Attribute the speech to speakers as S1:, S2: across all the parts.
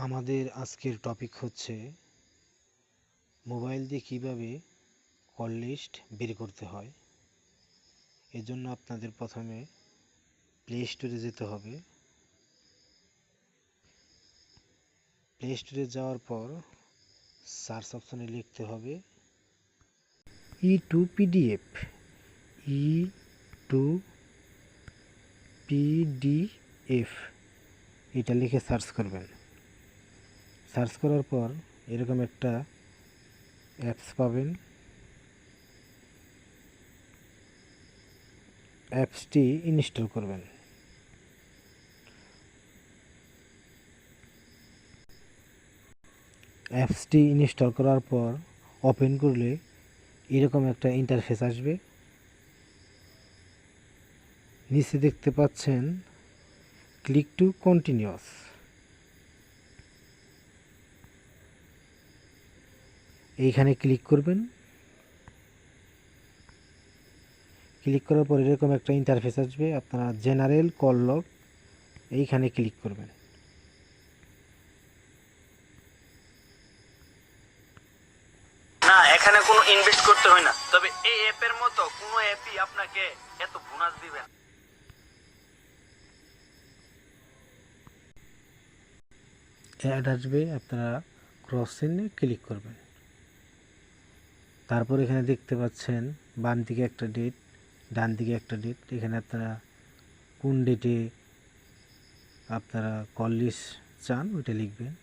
S1: আমাদের আজকের টপিক হচ্ছে মোবাইল দিয়ে কীভাবে কল লিস্ট বের করতে হয়। এজন্য আপনাদের প্রথমে প্লে স্টোরে যেতে হবে। প্লে স্টোরে যাওয়ার পর সার্চ অপশনে লিখতে হবে E2PDF E2PDF এটা লিখে সার্চ করবেন। সার্চ করার পর এরকম একটা অ্যাপস পাবেন। অ্যাপসটি ইনস্টল করবেন। অ্যাপসটি ইনস্টল করার পর ওপেন করলে এরকম একটা ইন্টারফেস আসবে। নিচে দেখতে পাচ্ছেন ক্লিক টু কন্টিনিউয়াস। এইখানে ক্লিক করবেন। ক্লিক করার পর এরকম একটা ইন্টারফেস আসবে। আপনারা জেনারেল কল লগ এইখানে ক্লিক করবেন।
S2: না, এখানে কোনো ইনভেস্ট করতে হয় না, তবে এই অ্যাপের মতো কোনো অ্যাপই আপনাকে এত বোনাস দিবে না।
S1: অ্যাড আসবে, আপনারা ক্রস চিহ্নে ক্লিক করবেন। তারপর এখানে দেখতে পাচ্ছেন বাম দিকে একটা ডেট, ডান দিকে একটা ডেট। এখানে আপনারা কোন ডেটে আপনারা কল লিস্ট চান ওইটা লিখবেন।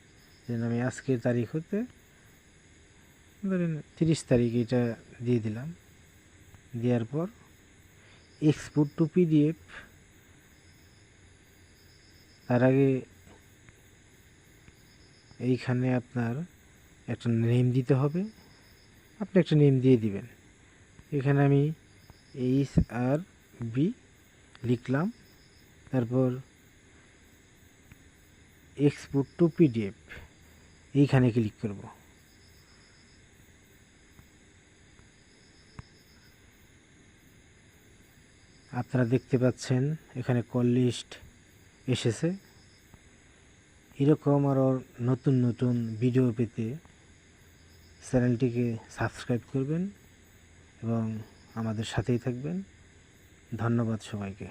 S1: যেন আমি আজকের তারিখ হতে ধরেন 30 তারিখ এটা দিয়ে দিলাম। দেওয়ার পর এক্সপোর্ট টু পিডিএফ, তার আগে এইখানে আপনার একটা নেম দিতে হবে। আপনি একটা নেম দিয়ে দিবেন। এখানে আমি HRB লিখলাম। তারপর এক্সপোর্ট টু পিডিএফ এইখানে ক্লিক করব। আপনারা দেখতে পাচ্ছেন এখানে কল লিস্ট এসেছে। এরকম আরও নতুন নতুন ভিডিও পেতে চ্যানেলটিকে সাবস্ক্রাইব করবেন এবং আমাদের সাথেই থাকবেন। ধন্যবাদ সবাইকে।